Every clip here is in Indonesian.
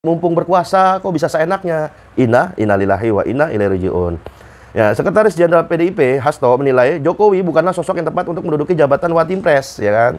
mumpung berkuasa kok bisa seenaknya. Innalillahi wa inna ilaihi rajiun. Ya, Sekretaris Jenderal PDIP Hasto menilai Jokowi bukanlah sosok yang tepat untuk menduduki jabatan Watimpres, ya kan?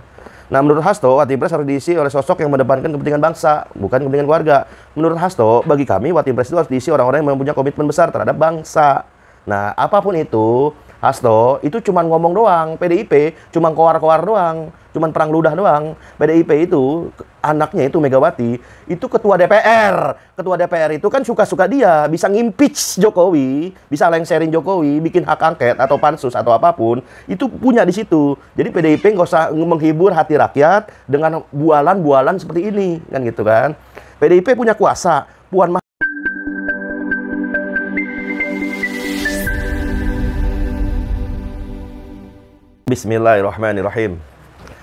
Nah, menurut Hasto, Watimpres harus diisi oleh sosok yang mendepankan kepentingan bangsa, bukan kepentingan keluarga. Menurut Hasto, bagi kami Watimpres itu harus diisi orang-orang yang mempunyai komitmen besar terhadap bangsa. Nah, apapun itu, Hasto itu cuma ngomong doang, PDIP cuma koar-koar doang, cuma perang ludah doang. PDIP itu anaknya itu Megawati, itu ketua DPR. Ketua DPR itu kan suka-suka dia, bisa ngimpeach Jokowi, bisa lengserin Jokowi, bikin hak angket atau pansus atau apapun, itu punya di situ. Jadi PDIP nggak usah menghibur hati rakyat dengan bualan-bualan seperti ini, kan gitu kan. PDIP punya kuasa, Puan Bismillahirrahmanirrahim.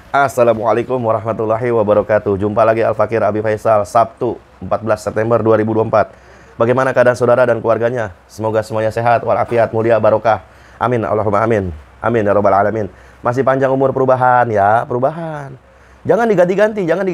Assalamualaikum warahmatullahi wabarakatuh. Jumpa lagi Al-Fakir Abi Faisal, Sabtu 14 September 2024. Bagaimana keadaan saudara dan keluarganya? Semoga semuanya sehat, walafiat, mulia, barokah. Amin, Allahumma amin. Amin, ya rabbal alamin. Masih panjang umur perubahan ya, perubahan. Jangan diganti-ganti, jangan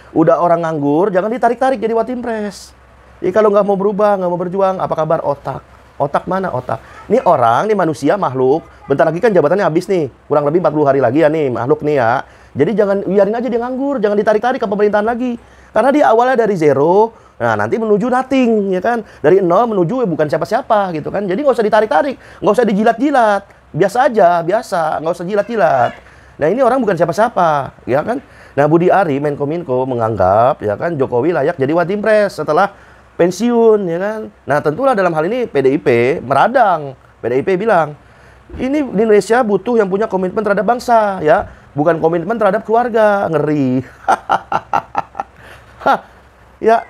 udah orang nganggur, jangan ditarik-tarik jadi Watimpres. Jadi kalau nggak mau berubah, nggak mau berjuang, apa kabar otak? Otak mana otak? Ini orang, ini manusia, makhluk. Bentar lagi kan jabatannya habis nih. Kurang lebih 40 hari lagi ya nih, makhluk nih ya. Jadi jangan, biarin aja dia nganggur. Jangan ditarik-tarik ke pemerintahan lagi. Karena dia awalnya dari zero, nah nanti menuju nothing, ya kan? Dari nol menuju bukan siapa-siapa gitu kan. Jadi nggak usah ditarik-tarik, nggak usah dijilat-jilat. Biasa aja, biasa. Nggak usah jilat-jilat. Nah ini orang bukan siapa-siapa, ya kan? Nah Budi Ari, Menkominfo menganggap, ya kan, Jokowi layak jadi Watimpres setelah pensiun, ya kan. Nah tentulah dalam hal ini PDIP meradang. PDIP bilang, ini di Indonesia butuh yang punya komitmen terhadap bangsa, ya, bukan komitmen terhadap keluarga. Ngeri. Ya,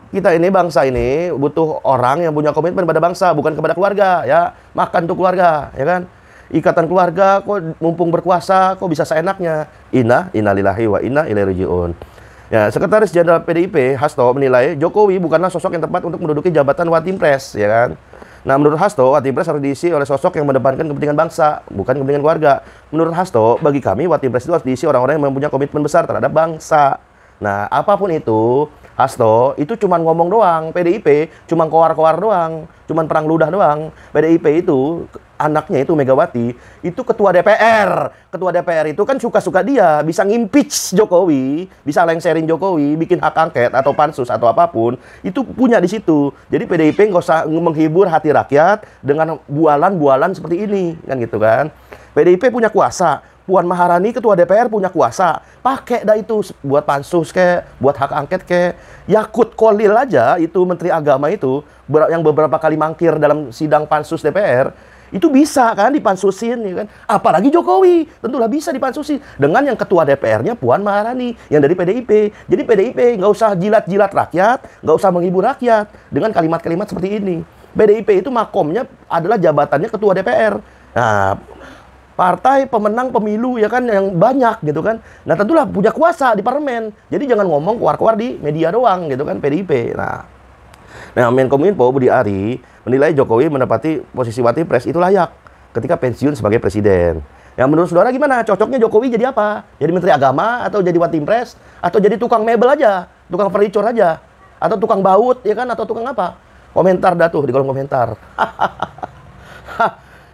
kita ini bangsa ini butuh orang yang punya komitmen pada bangsa, bukan kepada keluarga, ya. Makan tuh keluarga, ya kan. Ikatan keluarga kok mumpung berkuasa kok bisa seenaknya. Innalillahi wa inna ilaihi rajiun. Ya, Sekretaris Jenderal PDIP Hasto menilai Jokowi bukanlah sosok yang tepat untuk menduduki jabatan Watimpres, ya kan? Nah, menurut Hasto, Watimpres harus diisi oleh sosok yang mendepankan kepentingan bangsa, bukan kepentingan keluarga. Menurut Hasto, bagi kami Watimpres itu harus diisi orang-orang yang mempunyai komitmen besar terhadap bangsa. Nah, apapun itu, Hasto itu cuma ngomong doang, PDIP cuma koar-koar doang, cuma perang ludah doang. PDIP itu anaknya itu Megawati, itu ketua DPR. Ketua DPR itu kan suka-suka dia, bisa ngimpeach Jokowi, bisa lengserin Jokowi, bikin hak angket atau pansus atau apapun, itu punya di situ. Jadi PDIP nggak usah menghibur hati rakyat dengan bualan-bualan seperti ini, kan gitu kan. PDIP punya kuasa, Puan Maharani ketua DPR punya kuasa, pakai dah itu buat pansus kek, buat hak angket kek. Yakut Khalil aja itu Menteri Agama itu yang beberapa kali mangkir dalam sidang pansus DPR, itu bisa kan dipansusin, ya kan? Apalagi Jokowi, tentulah bisa dipansusin dengan yang ketua DPR-nya Puan Maharani yang dari PDIP. Jadi PDIP nggak usah jilat-jilat rakyat, nggak usah menghibur rakyat dengan kalimat-kalimat seperti ini. PDIP itu makomnya adalah jabatannya ketua DPR. Nah, partai pemenang pemilu, ya kan, yang banyak gitu kan. Nah tentulah punya kuasa di parlemen. Jadi jangan ngomong keluar-keluar di media doang gitu kan, PDIP. Nah, Menkominfo Budi Ari menilai Jokowi menepati posisi Watimpres itu layak ketika pensiun sebagai presiden. Yang menurut saudara gimana? Cocoknya Jokowi jadi apa? Jadi Menteri Agama atau jadi Watimpres atau jadi tukang mebel aja, tukang furniture aja, atau tukang baut, ya kan, atau tukang apa? Komentar dah tuh di kolom komentar.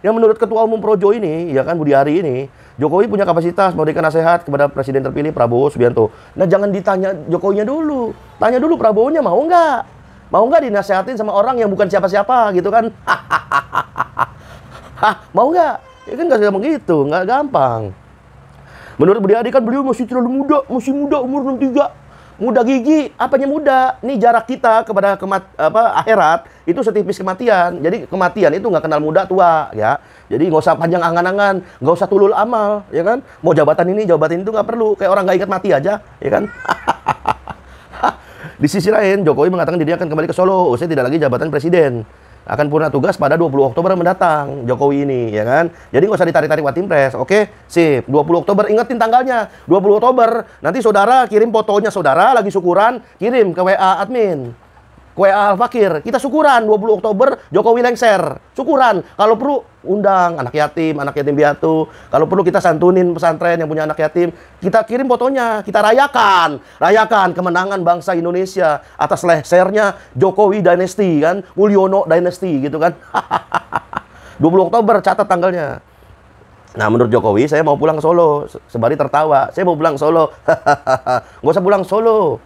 Yang menurut Ketua Umum Projo ini, ya kan, Budi Ari ini, Jokowi punya kapasitas memberikan nasihat kepada Presiden terpilih Prabowo Subianto. Nah, jangan ditanya Jokowinya dulu. Tanya dulu Prabowo-nya mau nggak? Mau nggak dinasehatin sama orang yang bukan siapa-siapa gitu kan? Mau nggak? Ya kan nggak gampang gitu, nggak gampang. Menurut Budi Ari kan beliau masih terlalu muda, masih muda, umur 63. Muda gigi, apanya muda? Nih jarak kita kepada akhirat itu setipis kematian. Jadi kematian itu nggak kenal muda tua, ya. Jadi nggak usah panjang angan-angan, nggak usah tulul amal, ya kan? Mau jabatan ini itu nggak perlu. Kayak orang nggak ingat mati aja, ya kan? Di sisi lain, Jokowi mengatakan dirinya akan kembali ke Solo usai tidak lagi jabatan presiden. Akan purna tugas pada 20 Oktober mendatang, Jokowi ini, ya kan? Jadi nggak usah ditarik-tarik Watimpres, oke? Sip, 20 Oktober, ingetin tanggalnya. 20 Oktober, nanti saudara kirim fotonya saudara lagi syukuran, kirim ke WA admin. WA Al-Fakir, kita syukuran 20 Oktober Jokowi lengser. Syukuran. Kalau perlu undang anak yatim piatu. Kalau perlu kita santunin pesantren yang punya anak yatim. Kita kirim fotonya, kita rayakan. Rayakan kemenangan bangsa Indonesia atas lengsernya Jokowi Dynasty kan, Mulyono Dynasty gitu kan. 20 Oktober catat tanggalnya. Nah, menurut Jokowi, saya mau pulang ke Solo. Sembari tertawa, saya mau pulang ke Solo. Nggak usah pulang Solo.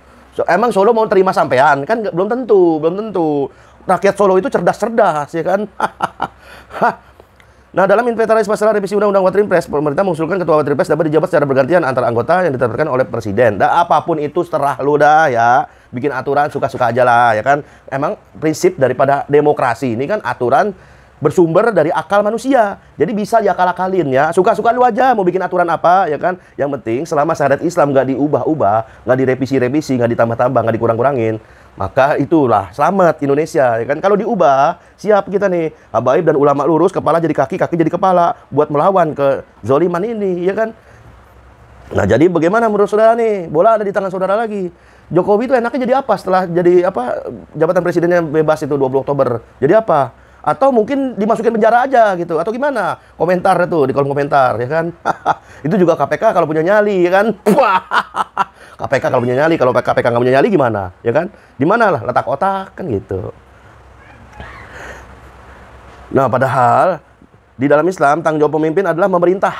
Emang Solo mau terima sampean? Kan belum tentu, belum tentu. Rakyat Solo itu cerdas-cerdas, ya kan? Nah, dalam inventaris masalah revisi Undang-Undang Watripres, pemerintah mengusulkan Ketua Watripres dapat dijabat secara bergantian antar anggota yang ditetapkan oleh Presiden. Dan apapun itu seterah lu dah ya. Bikin aturan suka-suka aja lah, ya kan? Emang prinsip daripada demokrasi ini kan aturan bersumber dari akal manusia. Jadi bisa diakal-akalin ya. Suka-suka lu aja mau bikin aturan apa, ya kan? Yang penting selama syariat Islam nggak diubah-ubah, nggak direvisi-revisi, nggak ditambah-tambah, nggak dikurang-kurangin, maka itulah selamat Indonesia, ya kan? Kalau diubah, siap kita nih, habaib dan ulama lurus, kepala jadi kaki, kaki jadi kepala, buat melawan kezoliman ini, ya kan? Nah, jadi bagaimana menurut saudara nih? Bola ada di tangan saudara lagi. Jokowi itu enaknya jadi apa setelah jadi apa jabatan presidennya bebas itu 20 Oktober? Jadi apa? Atau mungkin dimasukin penjara aja gitu, atau gimana? Komentar itu di kolom komentar, ya kan? Itu juga KPK kalau punya nyali, ya kan? KPK kalau punya nyali, kalau KPK nggak punya nyali gimana, ya kan? Di mana lah letak otak kan gitu. Nah, padahal di dalam Islam tanggung jawab pemimpin adalah memerintah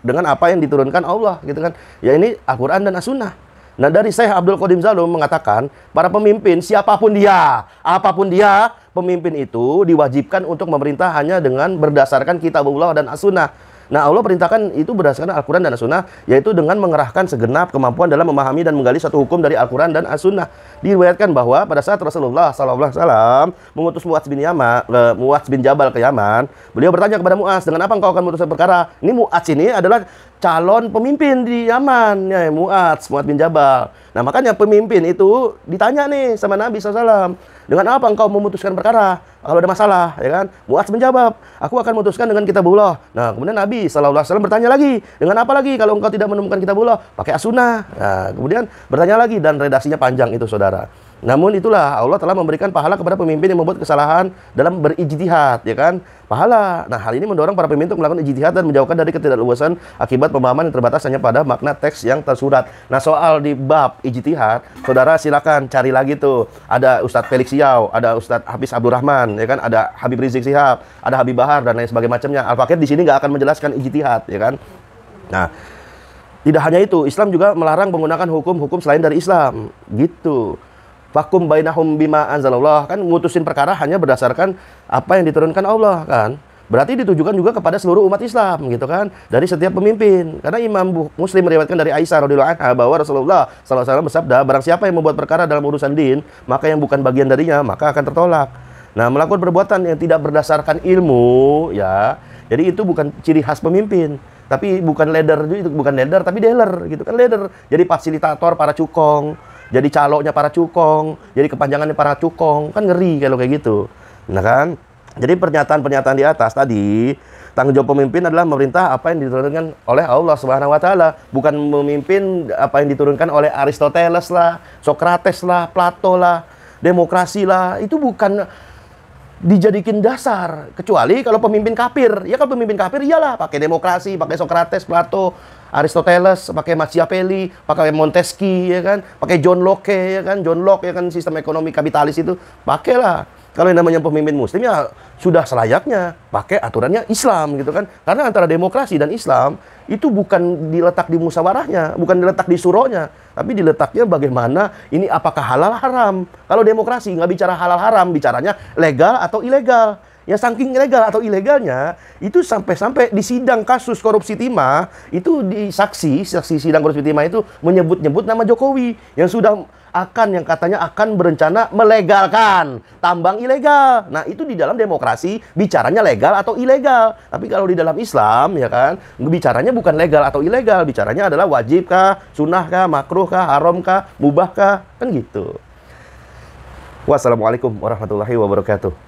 dengan apa yang diturunkan Allah, gitu kan? Ya ini Al-Quran dan As-Sunnah. Nah, dari Syekh Abdul Qadim Zalum mengatakan, para pemimpin, siapapun dia, apapun dia, pemimpin itu diwajibkan untuk memerintah hanya dengan berdasarkan kitabullah dan as-sunnah. Nah, Allah perintahkan itu berdasarkan Al-Quran dan As-Sunnah, yaitu dengan mengerahkan segenap kemampuan dalam memahami dan menggali satu hukum dari Al-Quran dan As-Sunnah. Diriwayatkan bahwa pada saat Rasulullah SAW mengutus Mu'adz bin Jabal ke Yaman, beliau bertanya kepada Mu'adz, dengan apa engkau akan memutuskan perkara? Ini Mu'adz ini adalah calon pemimpin di Yaman, ya, Mu'adz bin Jabal. Nah, makanya pemimpin itu ditanya nih sama Nabi SAW, dengan apa engkau memutuskan perkara? Kalau ada masalah, ya kan? Mu'adz menjawab, aku akan memutuskan dengan kitabullah. Nah, kemudian Nabi SAW bertanya lagi, dengan apa lagi kalau engkau tidak menemukan kitabullah? Pakai as-sunnah. Nah, kemudian bertanya lagi, dan redaksinya panjang itu, saudara. Namun itulah Allah telah memberikan pahala kepada pemimpin yang membuat kesalahan dalam berijtihad, ya kan? Pahala. Nah, hal ini mendorong para pemimpin untuk melakukan ijtihad dan menjauhkan dari ketidakluasan akibat pemahaman yang terbatas hanya pada makna teks yang tersurat. Nah, soal di bab ijtihad, saudara silakan cari lagi tuh. Ada Ustadz Felix Siau, ada Ustadz Hafiz Abdurrahman, ya kan? Ada Habib Rizik Sihab, ada Habib Bahar dan lain sebagainya macamnya. Al-Fakir di sini nggak akan menjelaskan ijtihad, ya kan? Nah, tidak hanya itu, Islam juga melarang menggunakan hukum-hukum selain dari Islam, gitu. Fakum bainahum bima anzalallah, kan ngutusin perkara hanya berdasarkan apa yang diturunkan Allah, kan. Berarti ditujukan juga kepada seluruh umat Islam, gitu kan, dari setiap pemimpin. Karena Imam Muslim meriwayatkan dari Aisyah radhiyallahu anha bahwa Rasulullah SAW bersabda, barang siapa yang membuat perkara dalam urusan din, maka yang bukan bagian darinya maka akan tertolak. Nah, melakukan perbuatan yang tidak berdasarkan ilmu, ya, jadi itu bukan ciri khas pemimpin. Tapi bukan leader, itu bukan leader tapi dealer, gitu kan, leader. Jadi fasilitator para cukong, jadi caloknya para cukong, jadi kepanjangannya para cukong, kan ngeri kalau kayak gitu. Nah kan, jadi pernyataan-pernyataan di atas tadi, tanggung jawab pemimpin adalah memerintah apa yang diturunkan oleh Allah Subhanahu wa Ta'ala, bukan memimpin apa yang diturunkan oleh Aristoteles lah, Socrates lah, Plato lah, demokrasi lah. Itu bukan dijadikan dasar, kecuali kalau pemimpin kafir. Ya kalau pemimpin kafir iyalah pakai demokrasi, pakai Socrates, Plato, Aristoteles, pakai Machiavelli, pakai Montesquieu, ya kan, pakai John Locke, ya kan, John Locke, ya kan, sistem ekonomi kapitalis itu pakailah. Kalau yang namanya pemimpin muslim ya sudah selayaknya pakai aturannya Islam, gitu kan. Karena antara demokrasi dan Islam itu bukan diletak di musyawarahnya, bukan diletak di suronya, tapi diletaknya bagaimana ini apakah halal haram. Kalau demokrasi nggak bicara halal haram, bicaranya legal atau ilegal. Ya saking ilegal atau ilegalnya itu sampai-sampai di sidang kasus korupsi timah itu di saksi sidang korupsi timah itu menyebut-nyebut nama Jokowi yang sudah yang katanya akan berencana melegalkan tambang ilegal. Nah, itu di dalam demokrasi bicaranya legal atau ilegal. Tapi kalau di dalam Islam, ya kan, bicaranya bukan legal atau ilegal, bicaranya adalah wajib kah, sunnah kah, makruh kah, haram kah, mubah kah, kan gitu. Wassalamualaikum warahmatullahi wabarakatuh.